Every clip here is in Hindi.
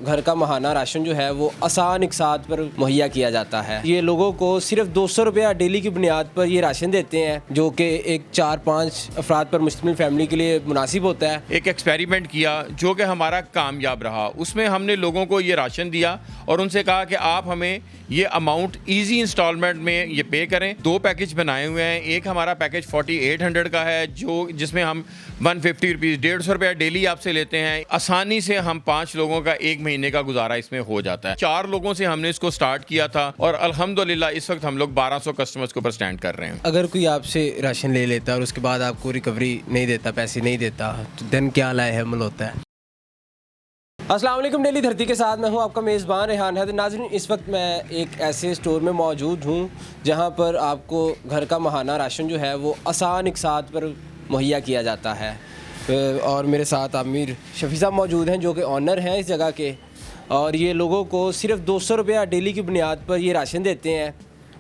घर का माहाना राशन जो है वो आसान इकसात पर मुहैया किया जाता है। ये लोगों को सिर्फ 200 रुपया डेली की बुनियाद पर ये राशन देते हैं, जो कि एक 4-5 अफराद पर मुश्तमिल फैमिली के लिए मुनासिब होता है। एक एक्सपेरिमेंट किया जो कि हमारा कामयाब रहा। उसमें हमने लोगों को ये राशन दिया और उनसे कहा कि आप हमें ये अमाउंट इजी इंस्टॉलमेंट में ये पे करें। 2 पैकेज बनाए हुए हैं। एक हमारा पैकेज 4800 का है जिसमें हम 150 रुपीज़ 150 रुपया डेली आपसे लेते हैं। आसानी से हम 5 लोगों का 1 महीने का गुजारा इसमें हो जाता है। 4 लोगों से हमने इसको स्टार्ट किया था और अल्हम्दुलिल्लाह इस वक्त हम लोग 1200 कस्टमर्स के ऊपर स्टैंड कर रहे हैं। अगर कोई आपसे राशन ले लेता है और उसके बाद आपको रिकवरी नहीं देता, पैसे नहीं देता, तो देन क्या लाएहमल होता है? अस्सलाम वालेकुम, डेली धरती के साथ मैं हूं आपका मेज़बान रेहान है। नाज़रीन, इस वक्त मैं एक ऐसे स्टोर में मौजूद हूं जहां पर आपको घर का माहाना राशन जो है वो आसान इकसात पर मुहैया किया जाता है। और मेरे साथ आमिर शफी साहब मौजूद हैं जो कि ऑनर हैं इस जगह के, और ये लोगों को सिर्फ 200 रुपया डेली की बुनियाद पर ये राशन देते हैं,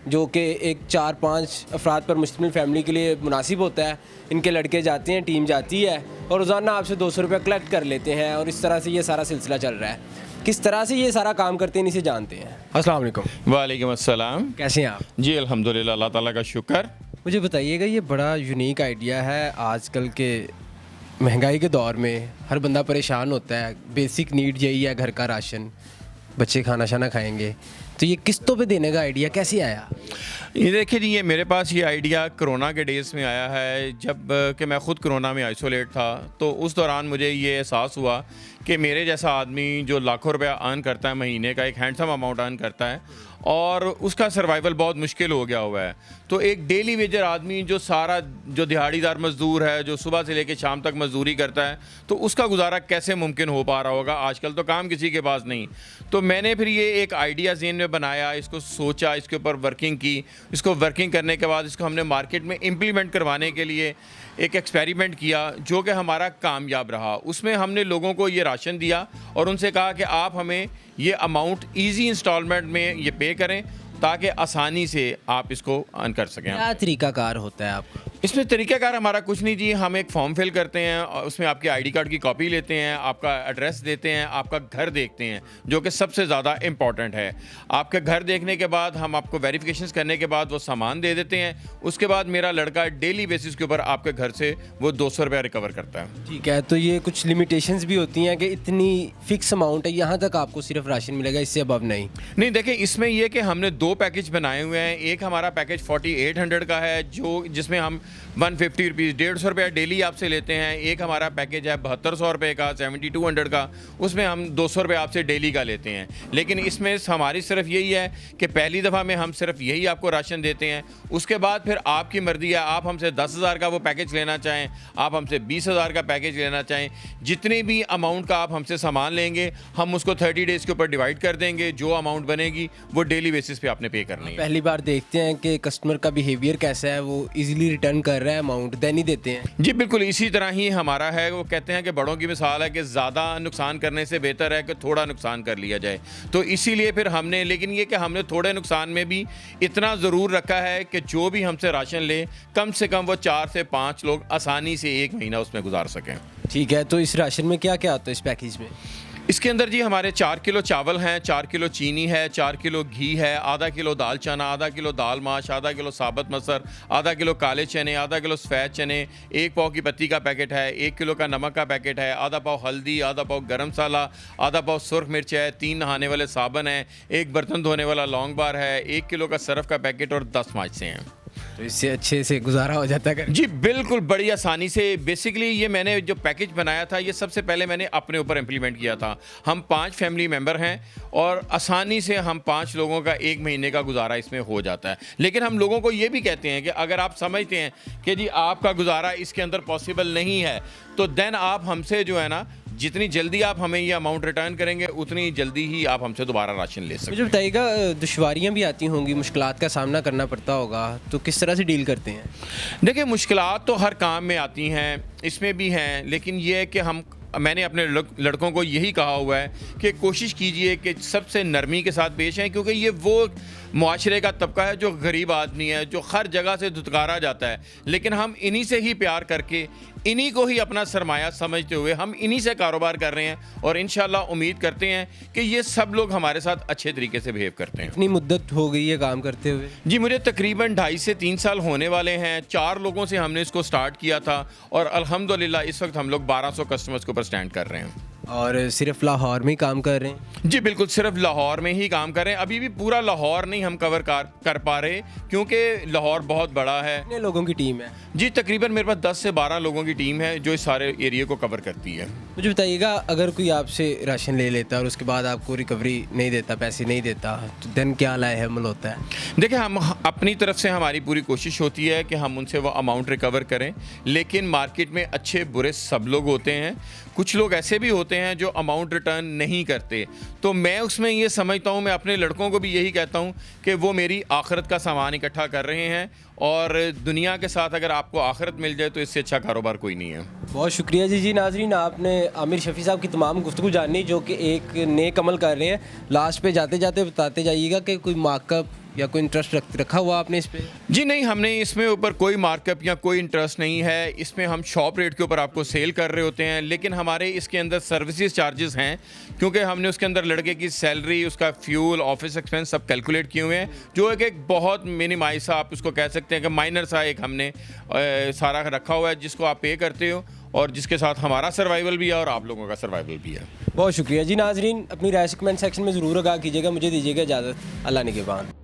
जो कि एक 4-5 अफराद पर मुश्तमिल फैमिली के लिए मुनासिब होता है। इनके लड़के जाते हैं, टीम जाती है और रोज़ाना आपसे 200 रुपया कलेक्ट कर लेते हैं और इस तरह से ये सारा सिलसिला चल रहा है। किस तरह से ये सारा काम करते हैं इसे जानते हैं। अस्सलाम वालेकुम। वालेकुम अस्सलाम। कैसे हैं आप? जी अल्हम्दुलिल्लाह, अल्लाह ताला का शुक्र। मुझे बताइएगा, ये बड़ा यूनिक आइडिया है। आजकल के महंगाई के दौर में हर बंदा परेशान होता है। बेसिक नीड यही है, घर का राशन, बच्चे खाना शाना खाएंगे, तो ये किस्तों पे देने का आइडिया कैसे आया? ये देखिए जी, ये मेरे पास ये आइडिया कोरोना के डेज़ में आया है। जब कि मैं ख़ुद कोरोना में आइसोलेट था, तो उस दौरान मुझे ये एहसास हुआ कि मेरे जैसा आदमी जो लाखों रुपया अर्न करता है महीने का, एक हैंडसम अमाउंट अर्न करता है, और उसका सर्वाइवल बहुत मुश्किल हो गया हुआ है। तो एक डेली वेजर आदमी जो दिहाड़ीदार मज़दूर है, जो सुबह से लेकर शाम तक मज़दूरी करता है, तो उसका गुजारा कैसे मुमकिन हो पा रहा होगा? आजकल तो काम किसी के पास नहीं। तो मैंने फिर ये एक आइडिया ज़हन में बनाया, इसको सोचा, इसके ऊपर वर्किंग की। इसको वर्किंग करने के बाद इसको हमने मार्केट में इम्प्लीमेंट करवाने के लिए एक एक्सपेरिमेंट किया जो कि हमारा कामयाब रहा। उसमें हमने लोगों को ये राशन दिया और उनसे कहा कि आप हमें ये अमाउंट इजी इंस्टॉलमेंट में ये पे करें ताकि आसानी से आप इसको अर्न कर सकें। क्या तरीकाकार होता है आपका? इसमें तरीक़ाकार हमारा कुछ नहीं जी। हम एक फॉर्म फिल करते हैं और उसमें आपके आईडी कार्ड की कॉपी लेते हैं, आपका एड्रेस देते हैं, आपका घर देखते हैं, जो कि सबसे ज़्यादा इम्पॉर्टेंट है। आपके घर देखने के बाद हम आपको वेरिफिकेशंस करने के बाद वो सामान दे देते हैं। उसके बाद मेरा लड़का डेली बेसिस के ऊपर आपके घर से वो 200 रुपया रिकवर करता है। ठीक है, तो ये कुछ लिमिटेशंस भी होती हैं कि इतनी फ़िक्स अमाउंट है, यहाँ तक आपको सिर्फ राशन मिलेगा, इससे अबव नहीं? नहीं, देखिए, इसमें यह कि हमने 2 पैकेज बनाए हुए हैं। एक हमारा पैकेज 4800 का है जिसमें हम 150 रुपीज़ 150 रुपया डेली आपसे लेते हैं। एक हमारा पैकेज है 7200 रुपये का, 7200 का, उसमें हम 200 रुपये आपसे डेली का लेते हैं। लेकिन इसमें हमारी सिर्फ यही है कि पहली दफ़ा में हम सिर्फ यही आपको राशन देते हैं। उसके बाद फिर आपकी मर्ज़ी है, आप हमसे 10,000 का वो पैकेज लेना चाहें, आप हमसे 20,000 का पैकेज लेना चाहें, जितने भी अमाउंट का आप हमसे सामान लेंगे हम उसको 30 डेज़ के ऊपर डिवाइड कर देंगे। जो अमाउंट बनेगी वो डेली बेसिस पे आपने पे करनी है। पहली बार देखते हैं कि कस्टमर का बिहेवियर कैसा है, वो इजीली रिटर्न कर रहा है अमाउंट, देन ही देते हैं। जी बिल्कुल, इसी तरह ही हमारा है। वो कहते हैं कि बड़ों की मिसाल है कि ज़्यादा नुकसान करने से बेहतर है कि थोड़ा नुकसान कर लिया जाए। तो इसीलिए फिर हमने, लेकिन ये कि हमने थोड़े नुकसान में भी इतना ज़रूर रखा है कि जो भी हमसे राशन ले, कम से कम वो 4 से 5 लोग आसानी से 1 महीना उसमें गुजार सकें। ठीक है, तो इस राशन में क्या क्या आता है इस पैकेज में? इसके अंदर जी हमारे 4 किलो चावल हैं, 4 किलो चीनी है, 4 किलो घी है, आधा किलो दाल चना, आधा किलो दाल माश, आधा किलो साबुत मसर, आधा किलो काले चने, आधा किलो सफ़ेद चने, 1 पाव की पत्ती का पैकेट है, 1 किलो का नमक का पैकेट है, आधा पाव हल्दी, आधा पाव गरम मसाला, आधा पाव सुर्ख मिर्च है, 3 नहाने वाले साबुन है, 1 बर्तन धोने वाला लौंग बार है, 1 किलो का सरफ का पैकेट और 10 माचिसें हैं। तो इससे अच्छे से गुजारा हो जाता है? जी बिल्कुल, बड़ी आसानी से। बेसिकली ये मैंने जो पैकेज बनाया था, ये सबसे पहले मैंने अपने ऊपर इम्प्लीमेंट किया था। हम 5 फैमिली मेम्बर हैं और आसानी से हम 5 लोगों का 1 महीने का गुजारा इसमें हो जाता है। लेकिन हम लोगों को ये भी कहते हैं कि अगर आप समझते हैं कि जी आपका गुजारा इसके अंदर पॉसिबल नहीं है, तो देन आप हमसे जो है ना, जितनी जल्दी आप हमें ये अमाउंट रिटर्न करेंगे उतनी जल्दी ही आप हमसे दोबारा राशन ले सकते हैं। मुझे बताइएगा, दुश्वारियाँ भी आती होंगी, मुश्किलात का सामना करना पड़ता होगा, तो किस तरह से डील करते हैं? देखिए, मुश्किलात तो हर काम में आती हैं, इसमें भी हैं, लेकिन ये है कि मैंने अपने लड़कों को यही कहा हुआ है कि कोशिश कीजिए कि सबसे नरमी के साथ पेश आएँ, क्योंकि ये वो मुआशरे का तबका है जो गरीब आदमी है, जो हर जगह से धुतकारा जाता है। लेकिन हम इन्हीं से ही प्यार करके इन्हीं को ही अपना सरमाया समझते हुए हम इन्हीं से कारोबार कर रहे हैं और इंशाल्लाह उम्मीद करते हैं कि ये सब लोग हमारे साथ अच्छे तरीके से बिहेव करते हैं। इतनी मुद्दत हो गई है काम करते हुए? जी, मुझे तकरीबन 2.5 से 3 साल होने वाले हैं। 4 लोगों से हमने इसको स्टार्ट किया था और अल्हम्दुलिल्लाह इस वक्त हम लोग 1200 कस्टमर्स के ऊपर स्टैंड कर रहे हैं। और सिर्फ लाहौर में ही काम कर रहे हैं? जी बिल्कुल, सिर्फ लाहौर में ही काम कर रहे हैं। अभी भी पूरा लाहौर नहीं हम कवर कर पा रहे क्योंकि लाहौर बहुत बड़ा है। कितने लोगों की टीम है? जी तकरीबन मेरे पास 10 से 12 लोगों की टीम है जो इस सारे एरिया को कवर करती है। मुझे बताइएगा, अगर कोई आपसे राशन ले लेता है और उसके बाद आपको रिकवरी नहीं देता, पैसे नहीं देता, तो देन क्या लाहेमल होता है? देखिए, हम अपनी तरफ से हमारी पूरी कोशिश होती है कि हम उनसे वो अमाउंट रिकवर करें, लेकिन मार्केट में अच्छे बुरे सब लोग होते हैं। कुछ लोग ऐसे भी होते हैं जो अमाउंट रिटर्न नहीं करते। तो मैं उसमें ये समझता हूँ, मैं अपने लड़कों को भी यही कहता हूँ कि वो मेरी आखिरत का सामान इकट्ठा कर रहे हैं और दुनिया के साथ अगर आपको आखिरत मिल जाए तो इससे अच्छा कारोबार कोई नहीं है। बहुत शुक्रिया जी। नाजरीन, आपने आमिर शफ़ी साहब की तमाम गुफ्तगू जानी जो कि एक नेक अमल कर रहे हैं। लास्ट पे जाते जाते बताते जाइएगा कि कोई मार्कअप या कोई इंटरेस्ट रखा हुआ आपने इस पे? जी नहीं, हमने इसमें ऊपर कोई मार्कअप या कोई इंटरेस्ट नहीं है। इसमें हम शॉप रेट के ऊपर आपको सेल कर रहे होते हैं, लेकिन हमारे इसके अंदर सर्विसेज चार्जेस हैं क्योंकि हमने उसके अंदर लड़के की सैलरी, उसका फ्यूल, ऑफिस एक्सपेंस सब कैलकुलेट किए हुए हैं, जो एक बहुत मिनिमाइज सा आप उसको कह सकते हैं कि माइनर सा एक हमने सारा रखा हुआ है जिसको आप पे करते हो और जिसके साथ हमारा सर्वाइवल भी है और आप लोगों का सर्वाइवल भी है। बहुत शुक्रिया जी। नाजरीन, अपनी राय कमेंट सेक्शन में ज़रूर आगाह कीजिएगा। मुझे दीजिएगा इजाज़त। अल्लाह निगहबान।